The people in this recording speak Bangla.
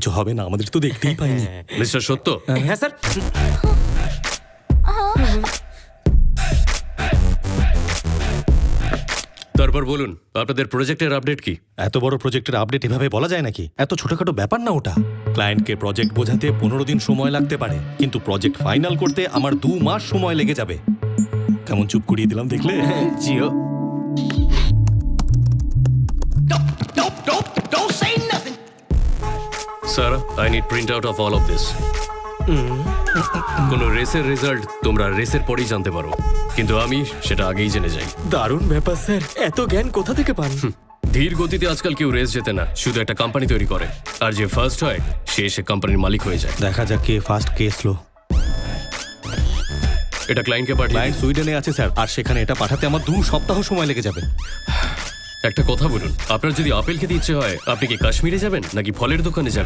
কিছু হবে না, আমাদের তো দেখতেই পাইনি। মিস্টার সত্য, হ্যাঁ স্যার। তারপর বলুন আপনাদের প্রজেক্টের আপডেট কি? এত বড় প্রজেক্টের আপডেট এভাবে বলা যায় নাকি? এত ছোটখাটো ব্যাপার না ওটা। ক্লায়েন্টকে প্রজেক্ট বোঝাতে 15 দিন সময় লাগতে পারে, কিন্তু প্রজেক্ট ফাইনাল করতে আমার 2 মাস সময় লেগে যাবে। কেমন চুপ করিয়ে দিলাম দেখলে? Jio. Sir, I need print out of all of this. কোন রেসের রেজাল্ট তোমরা রেসের পরেই জানতে পারো, কিন্তু আমি সেটা আগেই জেনে যাই। দারুণ ব্যাপার স্যার, এত জ্ঞান কোথা থেকে পান? ধীর গতিতে আজকাল কেউ রেস জেতে না, শুধু একটা কোম্পানি তৈরি করে, আর যে ফার্স্ট হয় সে কোম্পানির মালিক হয়ে যায়। দেখা যাক কে ফার্স্ট কে স্লো। এটা ক্লায়েন্টকে পাঠিয়ে ক্লায়েন্ট সুইডেনে আছে স্যার, আর সেখানে এটা পাঠাতে আমার 2 সপ্তাহ সময় লেগে যাবে। একটা কথা বলুন, আপনার যদি আপেল খেতে ইচ্ছে হয় আপনি কি কাশ্মীরে যাবেন নাকি ফলের দোকানে যাবেন?